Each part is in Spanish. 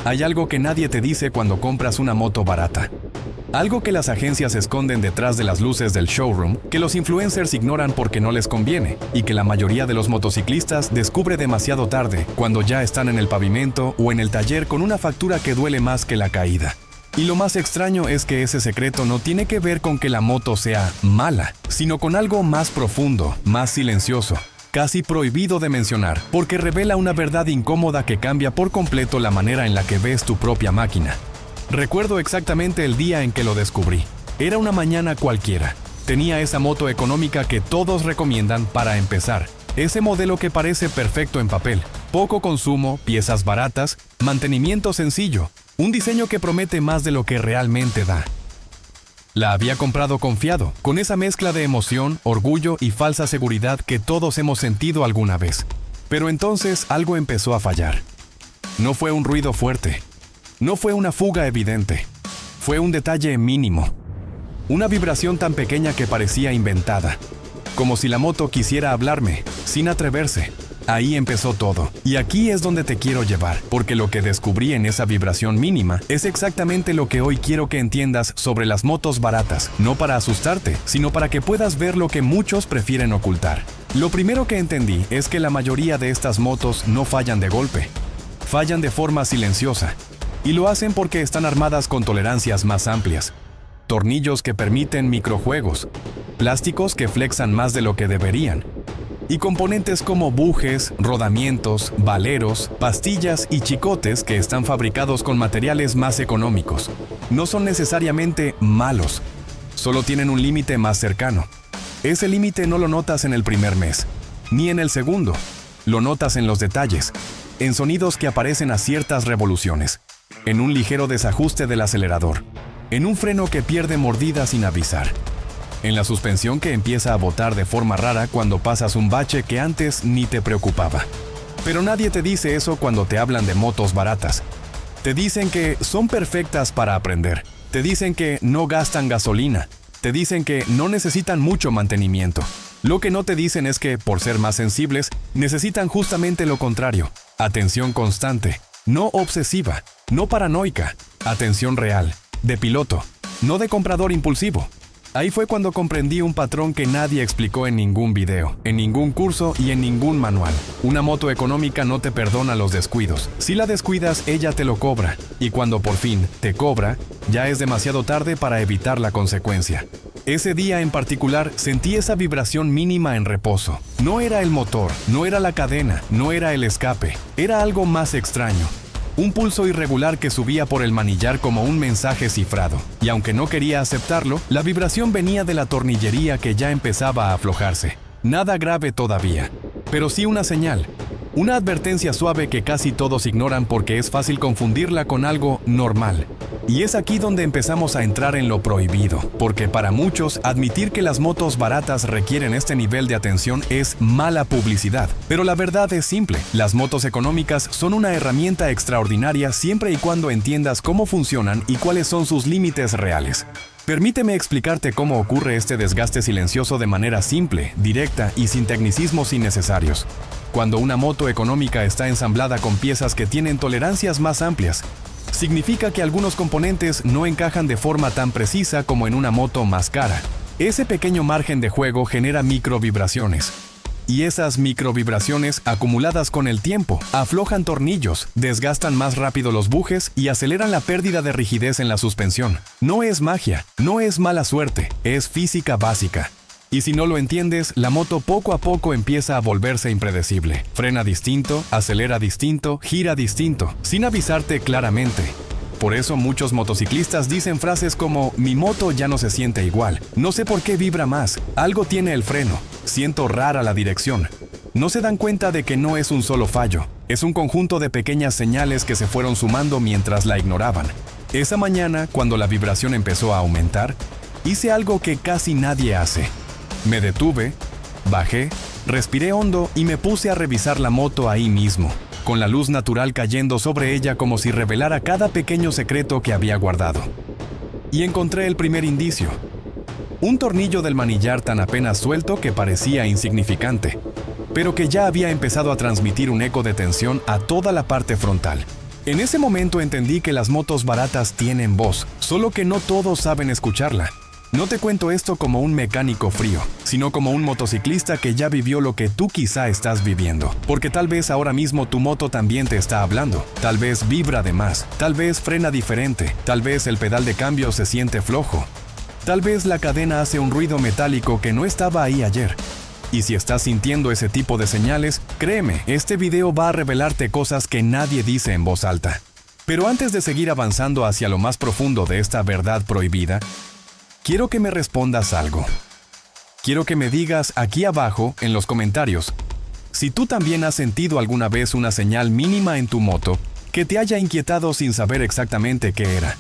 Hay algo que nadie te dice cuando compras una moto barata. Algo que las agencias esconden detrás de las luces del showroom, que los influencers ignoran porque no les conviene, y que la mayoría de los motociclistas descubre demasiado tarde, cuando ya están en el pavimento o en el taller con una factura que duele más que la caída. Y lo más extraño es que ese secreto no tiene que ver con que la moto sea mala, sino con algo más profundo, más silencioso, casi prohibido de mencionar, porque revela una verdad incómoda que cambia por completo la manera en la que ves tu propia máquina. Recuerdo exactamente el día en que lo descubrí. Era una mañana cualquiera. Tenía esa moto económica que todos recomiendan para empezar. Ese modelo que parece perfecto en papel. Poco consumo, piezas baratas, mantenimiento sencillo. Un diseño que promete más de lo que realmente da. La había comprado confiado, con esa mezcla de emoción, orgullo y falsa seguridad que todos hemos sentido alguna vez. Pero entonces algo empezó a fallar. No fue un ruido fuerte. No fue una fuga evidente. Fue un detalle mínimo. Una vibración tan pequeña que parecía inventada. Como si la moto quisiera hablarme, sin atreverse. Ahí empezó todo. Y aquí es donde te quiero llevar, porque lo que descubrí en esa vibración mínima es exactamente lo que hoy quiero que entiendas sobre las motos baratas, no para asustarte, sino para que puedas ver lo que muchos prefieren ocultar. Lo primero que entendí es que la mayoría de estas motos no fallan de golpe. Fallan de forma silenciosa. Y lo hacen porque están armadas con tolerancias más amplias. Tornillos que permiten microjuegos, plásticos que flexan más de lo que deberían, y componentes como bujes, rodamientos, valeros, pastillas y chicotes que están fabricados con materiales más económicos. No son necesariamente malos, solo tienen un límite más cercano. Ese límite no lo notas en el primer mes, ni en el segundo. Lo notas en los detalles, en sonidos que aparecen a ciertas revoluciones, en un ligero desajuste del acelerador, en un freno que pierde mordida sin avisar, en la suspensión que empieza a botar de forma rara cuando pasas un bache que antes ni te preocupaba. Pero nadie te dice eso cuando te hablan de motos baratas. Te dicen que son perfectas para aprender. Te dicen que no gastan gasolina. Te dicen que no necesitan mucho mantenimiento. Lo que no te dicen es que, por ser más sensibles, necesitan justamente lo contrario. Atención constante, no obsesiva, no paranoica. Atención real, de piloto, no de comprador impulsivo. Ahí fue cuando comprendí un patrón que nadie explicó en ningún video, en ningún curso y en ningún manual. Una moto económica no te perdona los descuidos. Si la descuidas, ella te lo cobra. Y cuando por fin te cobra, ya es demasiado tarde para evitar la consecuencia. Ese día en particular sentí esa vibración mínima en reposo. No era el motor, no era la cadena, no era el escape. Era algo más extraño. Un pulso irregular que subía por el manillar como un mensaje cifrado. Y aunque no quería aceptarlo, la vibración venía de la tornillería que ya empezaba a aflojarse. Nada grave todavía, pero sí una señal. Una advertencia suave que casi todos ignoran porque es fácil confundirla con algo normal. Y es aquí donde empezamos a entrar en lo prohibido, porque para muchos admitir que las motos baratas requieren este nivel de atención es mala publicidad. Pero la verdad es simple, las motos económicas son una herramienta extraordinaria siempre y cuando entiendas cómo funcionan y cuáles son sus límites reales. Permíteme explicarte cómo ocurre este desgaste silencioso de manera simple, directa y sin tecnicismos innecesarios. Cuando una moto económica está ensamblada con piezas que tienen tolerancias más amplias, significa que algunos componentes no encajan de forma tan precisa como en una moto más cara. Ese pequeño margen de juego genera microvibraciones. Y esas microvibraciones, acumuladas con el tiempo, aflojan tornillos, desgastan más rápido los bujes y aceleran la pérdida de rigidez en la suspensión. No es magia, no es mala suerte, es física básica. Y si no lo entiendes, la moto poco a poco empieza a volverse impredecible. Frena distinto, acelera distinto, gira distinto, sin avisarte claramente. Por eso muchos motociclistas dicen frases como «Mi moto ya no se siente igual, no sé por qué vibra más, algo tiene el freno, siento rara la dirección». No se dan cuenta de que no es un solo fallo, es un conjunto de pequeñas señales que se fueron sumando mientras la ignoraban. Esa mañana, cuando la vibración empezó a aumentar, hice algo que casi nadie hace. Me detuve, bajé, respiré hondo y me puse a revisar la moto ahí mismo, con la luz natural cayendo sobre ella como si revelara cada pequeño secreto que había guardado. Y encontré el primer indicio. Un tornillo del manillar tan apenas suelto que parecía insignificante, pero que ya había empezado a transmitir un eco de tensión a toda la parte frontal. En ese momento entendí que las motos baratas tienen voz, solo que no todos saben escucharla. No te cuento esto como un mecánico frío, sino como un motociclista que ya vivió lo que tú quizá estás viviendo. Porque tal vez ahora mismo tu moto también te está hablando. Tal vez vibra de más, tal vez frena diferente, tal vez el pedal de cambio se siente flojo. Tal vez la cadena hace un ruido metálico que no estaba ahí ayer. Y si estás sintiendo ese tipo de señales, créeme, este video va a revelarte cosas que nadie dice en voz alta. Pero antes de seguir avanzando hacia lo más profundo de esta verdad prohibida, quiero que me respondas algo. Quiero que me digas aquí abajo, en los comentarios, si tú también has sentido alguna vez una señal mínima en tu moto que te haya inquietado sin saber exactamente qué era.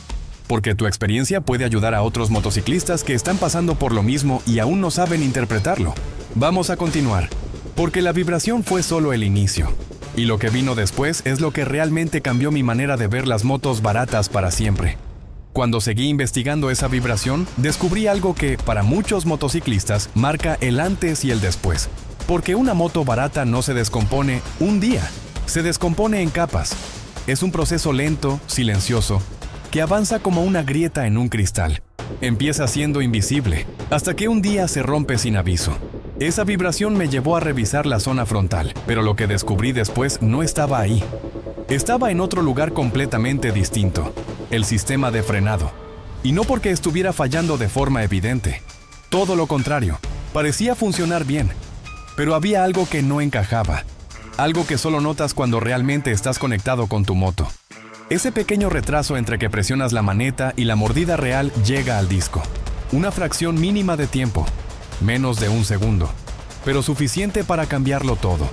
Porque tu experiencia puede ayudar a otros motociclistas que están pasando por lo mismo y aún no saben interpretarlo. Vamos a continuar, porque la vibración fue solo el inicio. Y lo que vino después es lo que realmente cambió mi manera de ver las motos baratas para siempre. Cuando seguí investigando esa vibración, descubrí algo que, para muchos motociclistas, marca el antes y el después. Porque una moto barata no se descompone un día, se descompone en capas. Es un proceso lento, silencioso, que avanza como una grieta en un cristal. Empieza siendo invisible, hasta que un día se rompe sin aviso. Esa vibración me llevó a revisar la zona frontal, pero lo que descubrí después no estaba ahí. Estaba en otro lugar completamente distinto, el sistema de frenado. Y no porque estuviera fallando de forma evidente. Todo lo contrario, parecía funcionar bien. Pero había algo que no encajaba. Algo que solo notas cuando realmente estás conectado con tu moto. Ese pequeño retraso entre que presionas la maneta y la mordida real llega al disco. Una fracción mínima de tiempo, menos de un segundo, pero suficiente para cambiarlo todo.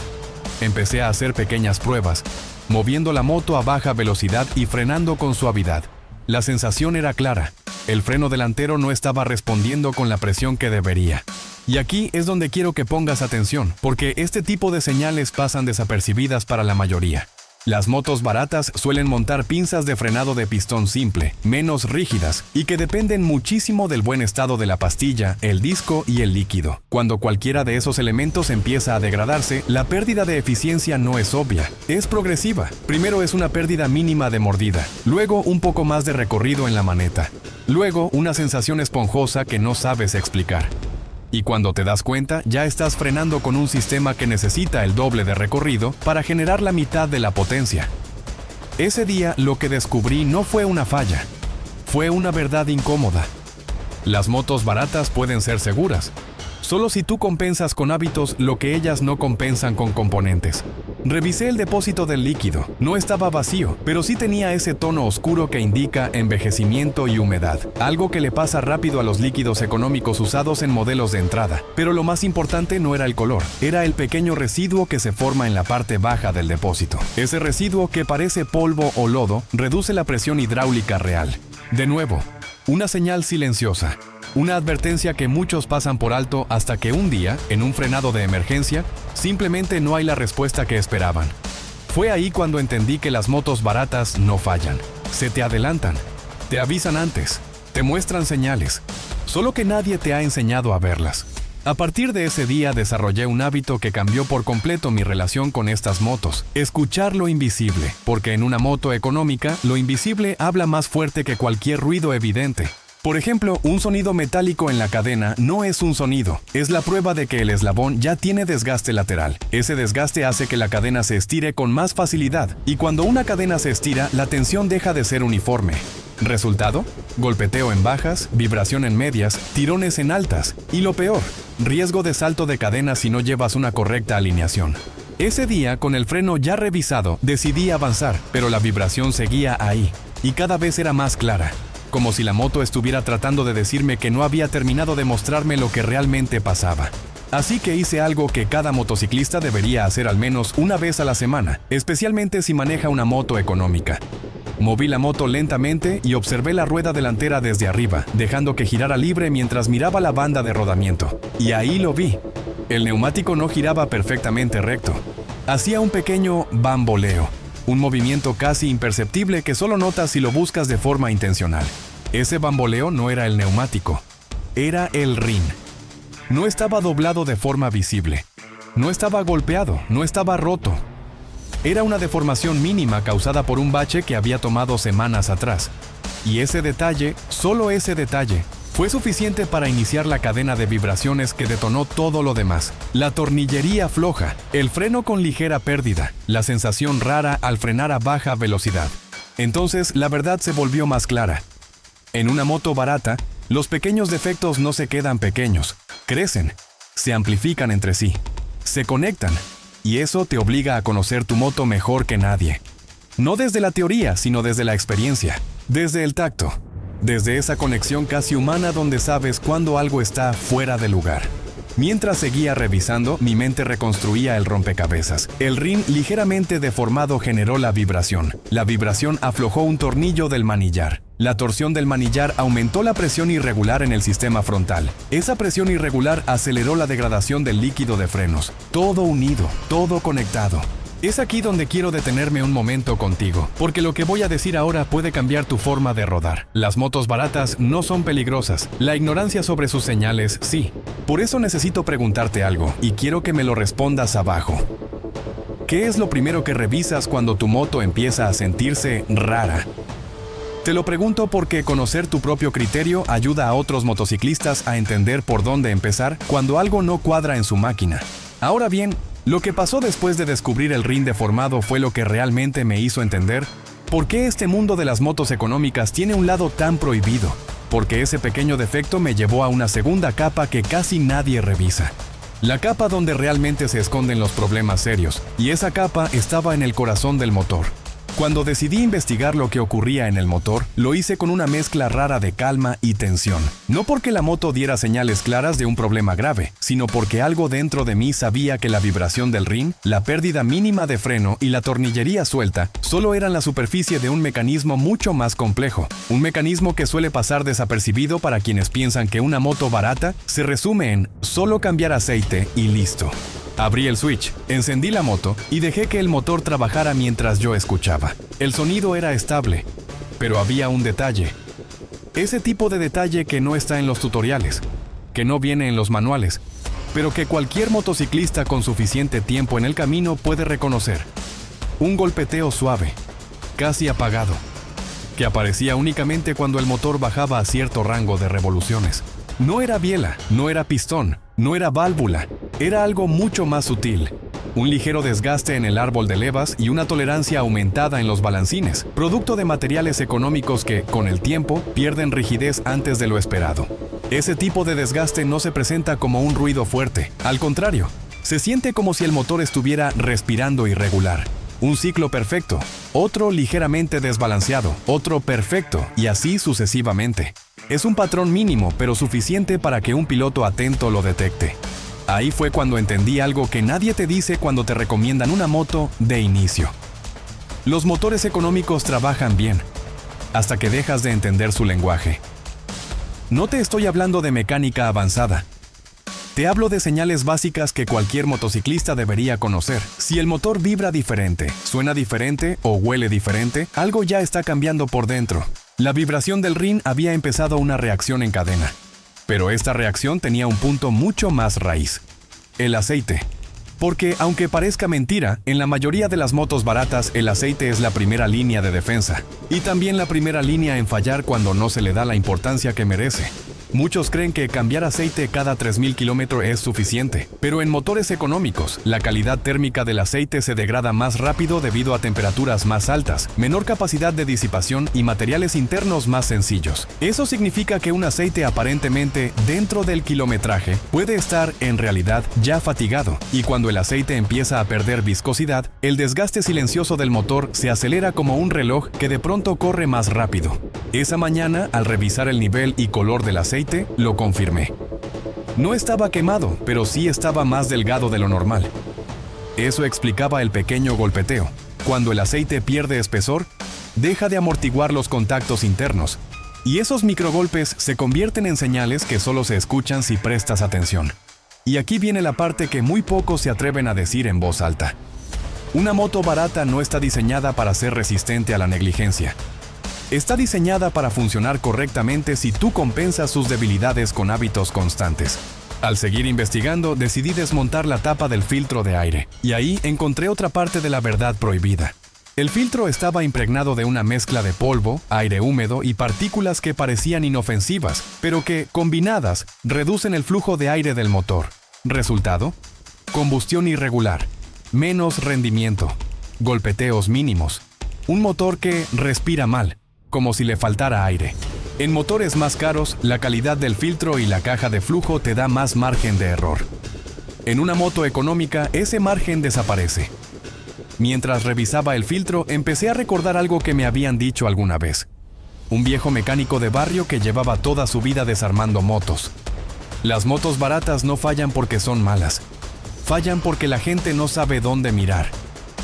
Empecé a hacer pequeñas pruebas, moviendo la moto a baja velocidad y frenando con suavidad. La sensación era clara, el freno delantero no estaba respondiendo con la presión que debería. Y aquí es donde quiero que pongas atención, porque este tipo de señales pasan desapercibidas para la mayoría. Las motos baratas suelen montar pinzas de frenado de pistón simple, menos rígidas, y que dependen muchísimo del buen estado de la pastilla, el disco y el líquido. Cuando cualquiera de esos elementos empieza a degradarse, la pérdida de eficiencia no es obvia, es progresiva. Primero es una pérdida mínima de mordida, luego un poco más de recorrido en la maneta, luego una sensación esponjosa que no sabes explicar. Y cuando te das cuenta, ya estás frenando con un sistema que necesita el doble de recorrido para generar la mitad de la potencia. Ese día lo que descubrí no fue una falla, fue una verdad incómoda. Las motos baratas pueden ser seguras, solo si tú compensas con hábitos lo que ellas no compensan con componentes. Revisé el depósito del líquido, no estaba vacío, pero sí tenía ese tono oscuro que indica envejecimiento y humedad, algo que le pasa rápido a los líquidos económicos usados en modelos de entrada. Pero lo más importante no era el color, era el pequeño residuo que se forma en la parte baja del depósito. Ese residuo, que parece polvo o lodo, reduce la presión hidráulica real. De nuevo, una señal silenciosa. Una advertencia que muchos pasan por alto hasta que un día, en un frenado de emergencia, simplemente no hay la respuesta que esperaban. Fue ahí cuando entendí que las motos baratas no fallan. Se te adelantan, te avisan antes, te muestran señales, solo que nadie te ha enseñado a verlas. A partir de ese día desarrollé un hábito que cambió por completo mi relación con estas motos: escuchar lo invisible, porque en una moto económica, lo invisible habla más fuerte que cualquier ruido evidente. Por ejemplo, un sonido metálico en la cadena no es un sonido, es la prueba de que el eslabón ya tiene desgaste lateral. Ese desgaste hace que la cadena se estire con más facilidad, y cuando una cadena se estira, la tensión deja de ser uniforme. ¿Resultado? Golpeteo en bajas, vibración en medias, tirones en altas, y lo peor, riesgo de salto de cadena si no llevas una correcta alineación. Ese día, con el freno ya revisado, decidí avanzar, pero la vibración seguía ahí, y cada vez era más clara. Como si la moto estuviera tratando de decirme que no había terminado de mostrarme lo que realmente pasaba. Así que hice algo que cada motociclista debería hacer al menos una vez a la semana, especialmente si maneja una moto económica. Moví la moto lentamente y observé la rueda delantera desde arriba, dejando que girara libre mientras miraba la banda de rodamiento. Y ahí lo vi. El neumático no giraba perfectamente recto. Hacía un pequeño bamboleo. Un movimiento casi imperceptible que solo notas si lo buscas de forma intencional. Ese bamboleo no era el neumático, era el rin. No estaba doblado de forma visible, no estaba golpeado, no estaba roto. Era una deformación mínima causada por un bache que había tomado semanas atrás. Y ese detalle, solo ese detalle, fue suficiente para iniciar la cadena de vibraciones que detonó todo lo demás. La tornillería floja, el freno con ligera pérdida, la sensación rara al frenar a baja velocidad. Entonces, la verdad se volvió más clara. En una moto barata, los pequeños defectos no se quedan pequeños, crecen, se amplifican entre sí, se conectan, y eso te obliga a conocer tu moto mejor que nadie. No desde la teoría, sino desde la experiencia, desde el tacto. Desde esa conexión casi humana donde sabes cuándo algo está fuera de lugar. Mientras seguía revisando, mi mente reconstruía el rompecabezas. El rin ligeramente deformado generó la vibración. La vibración aflojó un tornillo del manillar. La torsión del manillar aumentó la presión irregular en el sistema frontal. Esa presión irregular aceleró la degradación del líquido de frenos. Todo unido, todo conectado. Es aquí donde quiero detenerme un momento contigo, porque lo que voy a decir ahora puede cambiar tu forma de rodar. Las motos baratas no son peligrosas, la ignorancia sobre sus señales sí. Por eso necesito preguntarte algo, y quiero que me lo respondas abajo. ¿Qué es lo primero que revisas cuando tu moto empieza a sentirse rara? Te lo pregunto porque conocer tu propio criterio ayuda a otros motociclistas a entender por dónde empezar cuando algo no cuadra en su máquina. Ahora bien, lo que pasó después de descubrir el rin deformado fue lo que realmente me hizo entender por qué este mundo de las motos económicas tiene un lado tan prohibido, porque ese pequeño defecto me llevó a una segunda capa que casi nadie revisa. La capa donde realmente se esconden los problemas serios, y esa capa estaba en el corazón del motor. Cuando decidí investigar lo que ocurría en el motor, lo hice con una mezcla rara de calma y tensión. No porque la moto diera señales claras de un problema grave, sino porque algo dentro de mí sabía que la vibración del rin, la pérdida mínima de freno y la tornillería suelta solo eran la superficie de un mecanismo mucho más complejo. Un mecanismo que suele pasar desapercibido para quienes piensan que una moto barata se resume en solo cambiar aceite y listo. Abrí el switch, encendí la moto y dejé que el motor trabajara mientras yo escuchaba. El sonido era estable, pero había un detalle. Ese tipo de detalle que no está en los tutoriales, que no viene en los manuales, pero que cualquier motociclista con suficiente tiempo en el camino puede reconocer. Un golpeteo suave, casi apagado, que aparecía únicamente cuando el motor bajaba a cierto rango de revoluciones. No era biela, no era pistón, no era válvula, era algo mucho más sutil. Un ligero desgaste en el árbol de levas y una tolerancia aumentada en los balancines, producto de materiales económicos que, con el tiempo, pierden rigidez antes de lo esperado. Ese tipo de desgaste no se presenta como un ruido fuerte, al contrario, se siente como si el motor estuviera respirando irregular. Un ciclo perfecto, otro ligeramente desbalanceado, otro perfecto y así sucesivamente. Es un patrón mínimo, pero suficiente para que un piloto atento lo detecte. Ahí fue cuando entendí algo que nadie te dice cuando te recomiendan una moto de inicio. Los motores económicos trabajan bien, hasta que dejas de entender su lenguaje. No te estoy hablando de mecánica avanzada. Te hablo de señales básicas que cualquier motociclista debería conocer. Si el motor vibra diferente, suena diferente o huele diferente, algo ya está cambiando por dentro. La vibración del rin había empezado una reacción en cadena. Pero esta reacción tenía un punto mucho más raíz: el aceite. Porque, aunque parezca mentira, en la mayoría de las motos baratas el aceite es la primera línea de defensa. Y también la primera línea en fallar cuando no se le da la importancia que merece. Muchos creen que cambiar aceite cada 3.000 kilómetros es suficiente, pero en motores económicos, la calidad térmica del aceite se degrada más rápido debido a temperaturas más altas, menor capacidad de disipación y materiales internos más sencillos. Eso significa que un aceite aparentemente dentro del kilometraje puede estar en realidad ya fatigado, y cuando el aceite empieza a perder viscosidad, el desgaste silencioso del motor se acelera como un reloj que de pronto corre más rápido. Esa mañana, al revisar el nivel y color del aceite, lo confirmé. No estaba quemado, pero sí estaba más delgado de lo normal. Eso explicaba el pequeño golpeteo. Cuando el aceite pierde espesor, deja de amortiguar los contactos internos, y esos microgolpes se convierten en señales que solo se escuchan si prestas atención. Y aquí viene la parte que muy pocos se atreven a decir en voz alta. Una moto barata no está diseñada para ser resistente a la negligencia. Está diseñada para funcionar correctamente si tú compensas sus debilidades con hábitos constantes. Al seguir investigando, decidí desmontar la tapa del filtro de aire, y ahí encontré otra parte de la verdad prohibida. El filtro estaba impregnado de una mezcla de polvo, aire húmedo y partículas que parecían inofensivas, pero que, combinadas, reducen el flujo de aire del motor. Resultado: combustión irregular, menos rendimiento, golpeteos mínimos, un motor que respira mal, como si le faltara aire. En motores más caros, la calidad del filtro y la caja de flujo te da más margen de error. En una moto económica, ese margen desaparece. Mientras revisaba el filtro, empecé a recordar algo que me habían dicho alguna vez. Un viejo mecánico de barrio que llevaba toda su vida desarmando motos. Las motos baratas no fallan porque son malas. Fallan porque la gente no sabe dónde mirar.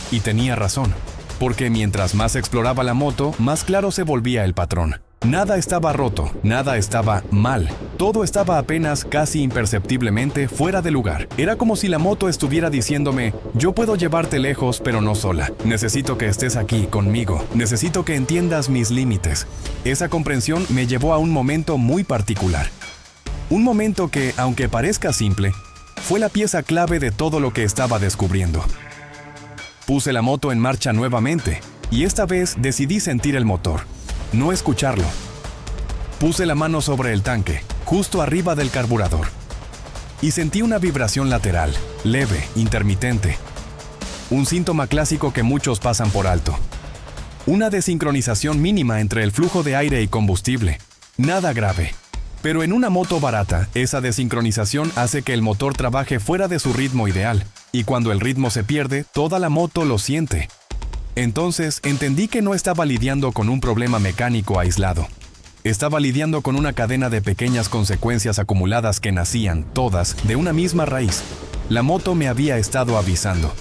Y tenía razón, porque mientras más exploraba la moto, más claro se volvía el patrón. Nada estaba roto, nada estaba mal. Todo estaba apenas casi imperceptiblemente fuera de lugar. Era como si la moto estuviera diciéndome: yo puedo llevarte lejos, pero no sola. Necesito que estés aquí conmigo. Necesito que entiendas mis límites. Esa comprensión me llevó a un momento muy particular. Un momento que, aunque parezca simple, fue la pieza clave de todo lo que estaba descubriendo. Puse la moto en marcha nuevamente, y esta vez decidí sentir el motor, no escucharlo. Puse la mano sobre el tanque, justo arriba del carburador, y sentí una vibración lateral, leve, intermitente. Un síntoma clásico que muchos pasan por alto. Una desincronización mínima entre el flujo de aire y combustible. Nada grave. Pero en una moto barata, esa desincronización hace que el motor trabaje fuera de su ritmo ideal, y cuando el ritmo se pierde, toda la moto lo siente. Entonces, entendí que no estaba lidiando con un problema mecánico aislado. Estaba lidiando con una cadena de pequeñas consecuencias acumuladas que nacían, todas, de una misma raíz. La moto me había estado avisando,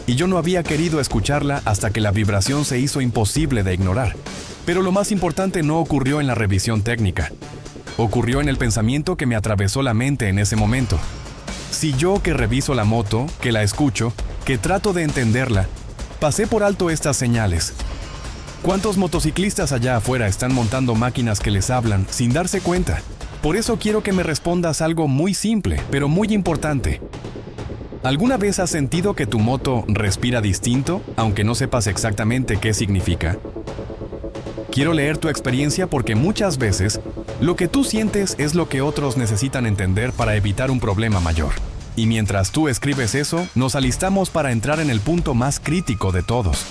y yo no había querido escucharla hasta que la vibración se hizo imposible de ignorar. Pero lo más importante no ocurrió en la revisión técnica. Ocurrió en el pensamiento que me atravesó la mente en ese momento. Si yo, que reviso la moto, que la escucho, que trato de entenderla, pasé por alto estas señales. ¿Cuántos motociclistas allá afuera están montando máquinas que les hablan sin darse cuenta? Por eso quiero que me respondas algo muy simple, pero muy importante. ¿Alguna vez has sentido que tu moto respira distinto, aunque no sepas exactamente qué significa? Quiero leer tu experiencia porque muchas veces lo que tú sientes es lo que otros necesitan entender para evitar un problema mayor. Y mientras tú escribes eso, nos alistamos para entrar en el punto más crítico de todos.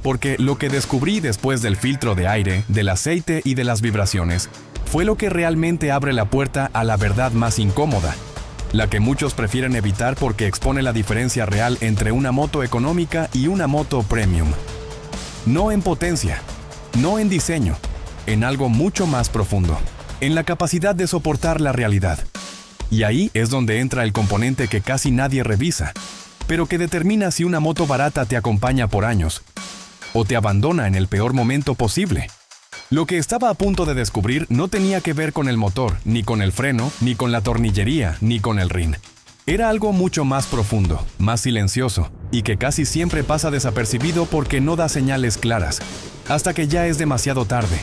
Porque lo que descubrí después del filtro de aire, del aceite y de las vibraciones, fue lo que realmente abre la puerta a la verdad más incómoda, la que muchos prefieren evitar porque expone la diferencia real entre una moto económica y una moto premium. No en potencia, no en diseño, en algo mucho más profundo, en la capacidad de soportar la realidad. Y ahí es donde entra el componente que casi nadie revisa, pero que determina si una moto barata te acompaña por años o te abandona en el peor momento posible. Lo que estaba a punto de descubrir no tenía que ver con el motor, ni con el freno, ni con la tornillería, ni con el rin. Era algo mucho más profundo, más silencioso, y que casi siempre pasa desapercibido porque no da señales claras, hasta que ya es demasiado tarde.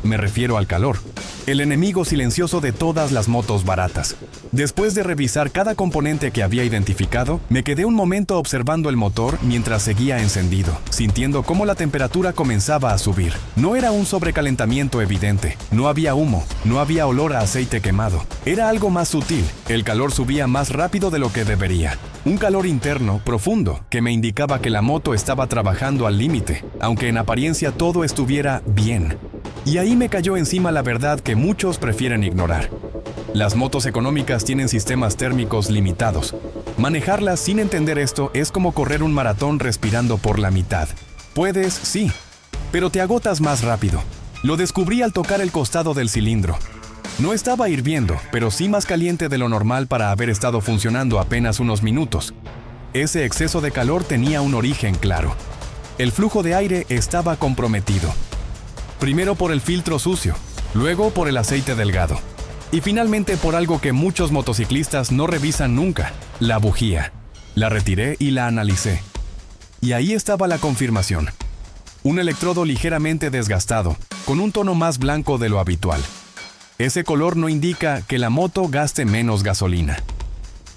Me refiero al calor, el enemigo silencioso de todas las motos baratas. Después de revisar cada componente que había identificado, me quedé un momento observando el motor mientras seguía encendido, sintiendo cómo la temperatura comenzaba a subir. No era un sobrecalentamiento evidente, no había humo, no había olor a aceite quemado. Era algo más sutil, el calor subía más rápido de lo que debería. Un calor interno, profundo, que me indicaba que la moto estaba trabajando al límite, aunque en apariencia todo estuviera bien. Y ahí me cayó encima la verdad que muchos prefieren ignorar. Las motos económicas tienen sistemas térmicos limitados. Manejarlas sin entender esto es como correr un maratón respirando por la mitad. Puedes, sí, pero te agotas más rápido. Lo descubrí al tocar el costado del cilindro. No estaba hirviendo, pero sí más caliente de lo normal para haber estado funcionando apenas unos minutos. Ese exceso de calor tenía un origen claro. El flujo de aire estaba comprometido. Primero por el filtro sucio, luego por el aceite delgado, y finalmente por algo que muchos motociclistas no revisan nunca, la bujía. La retiré y la analicé. Y ahí estaba la confirmación. Un electrodo ligeramente desgastado, con un tono más blanco de lo habitual. Ese color no indica que la moto gaste menos gasolina.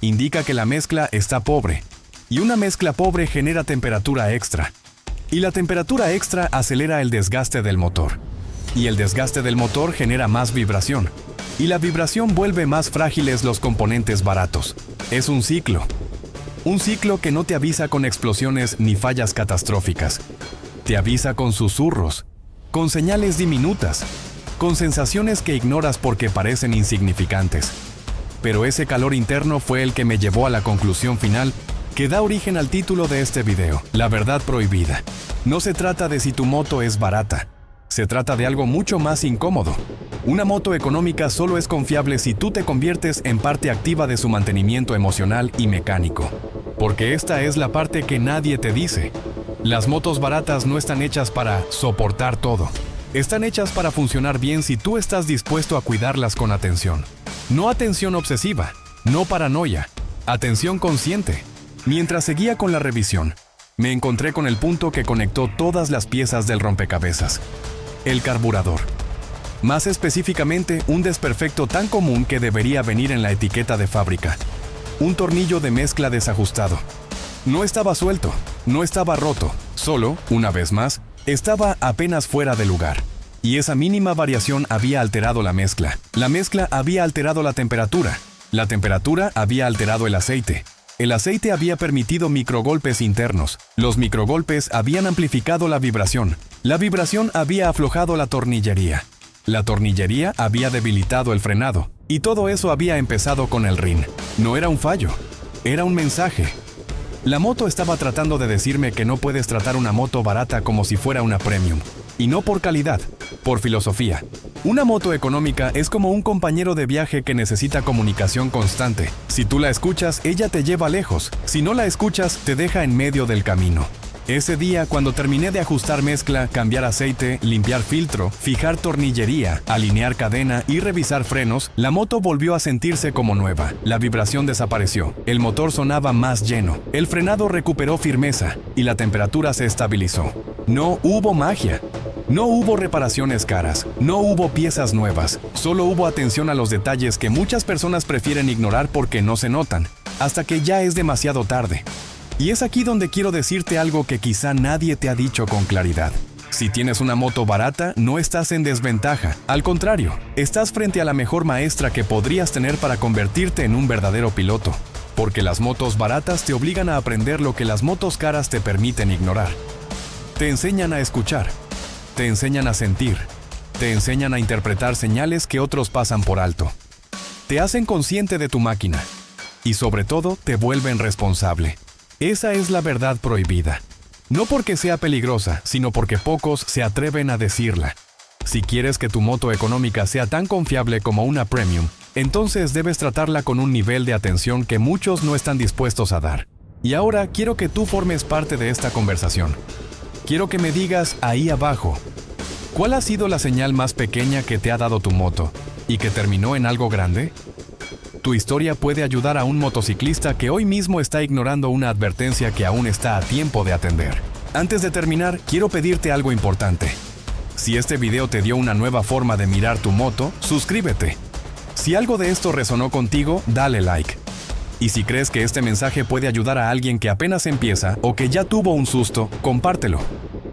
Indica que la mezcla está pobre, y una mezcla pobre genera temperatura extra. Y la temperatura extra acelera el desgaste del motor. Y el desgaste del motor genera más vibración. Y la vibración vuelve más frágiles los componentes baratos. Es un ciclo. Un ciclo que no te avisa con explosiones ni fallas catastróficas. Te avisa con susurros, con señales diminutas, con sensaciones que ignoras porque parecen insignificantes. Pero ese calor interno fue el que me llevó a la conclusión final que da origen al título de este video, La verdad prohibida. No se trata de si tu moto es barata. Se trata de algo mucho más incómodo. Una moto económica solo es confiable si tú te conviertes en parte activa de su mantenimiento emocional y mecánico. Porque esta es la parte que nadie te dice. Las motos baratas no están hechas para soportar todo. Están hechas para funcionar bien si tú estás dispuesto a cuidarlas con atención. No atención obsesiva, no paranoia, atención consciente. Mientras seguía con la revisión, me encontré con el punto que conectó todas las piezas del rompecabezas. El carburador. Más específicamente, un desperfecto tan común que debería venir en la etiqueta de fábrica. Un tornillo de mezcla desajustado. No estaba suelto, no estaba roto, solo, una vez más, estaba apenas fuera de lugar. Y esa mínima variación había alterado la mezcla. La mezcla había alterado la temperatura. La temperatura había alterado el aceite. El aceite había permitido microgolpes internos. Los microgolpes habían amplificado la vibración. La vibración había aflojado la tornillería. La tornillería había debilitado el frenado. Y todo eso había empezado con el RIN. No era un fallo, era un mensaje. La moto estaba tratando de decirme que no puedes tratar una moto barata como si fuera una premium. Y no por calidad, por filosofía. Una moto económica es como un compañero de viaje que necesita comunicación constante. Si tú la escuchas, ella te lleva lejos. Si no la escuchas, te deja en medio del camino. Ese día, cuando terminé de ajustar mezcla, cambiar aceite, limpiar filtro, fijar tornillería, alinear cadena y revisar frenos, la moto volvió a sentirse como nueva. La vibración desapareció, el motor sonaba más lleno, el frenado recuperó firmeza y la temperatura se estabilizó. No hubo magia. No hubo reparaciones caras, no hubo piezas nuevas, solo hubo atención a los detalles que muchas personas prefieren ignorar porque no se notan, hasta que ya es demasiado tarde. Y es aquí donde quiero decirte algo que quizá nadie te ha dicho con claridad. Si tienes una moto barata, no estás en desventaja. Al contrario, estás frente a la mejor maestra que podrías tener para convertirte en un verdadero piloto. Porque las motos baratas te obligan a aprender lo que las motos caras te permiten ignorar. Te enseñan a escuchar. Te enseñan a sentir. Te enseñan a interpretar señales que otros pasan por alto. Te hacen consciente de tu máquina. Y sobre todo, te vuelven responsable. Esa es la verdad prohibida. No porque sea peligrosa, sino porque pocos se atreven a decirla. Si quieres que tu moto económica sea tan confiable como una premium, entonces debes tratarla con un nivel de atención que muchos no están dispuestos a dar. Y ahora quiero que tú formes parte de esta conversación. Quiero que me digas ahí abajo, ¿cuál ha sido la señal más pequeña que te ha dado tu moto y que terminó en algo grande? Tu historia puede ayudar a un motociclista que hoy mismo está ignorando una advertencia que aún está a tiempo de atender. Antes de terminar, quiero pedirte algo importante. Si este video te dio una nueva forma de mirar tu moto, suscríbete. Si algo de esto resonó contigo, dale like. Y si crees que este mensaje puede ayudar a alguien que apenas empieza o que ya tuvo un susto, compártelo.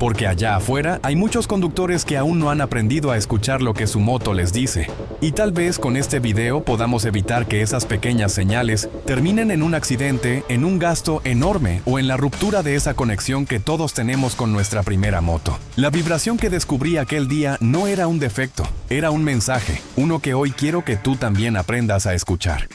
Porque allá afuera hay muchos conductores que aún no han aprendido a escuchar lo que su moto les dice. Y tal vez con este video podamos evitar que esas pequeñas señales terminen en un accidente, en un gasto enorme o en la ruptura de esa conexión que todos tenemos con nuestra primera moto. La vibración que descubrí aquel día no era un defecto, era un mensaje, uno que hoy quiero que tú también aprendas a escuchar.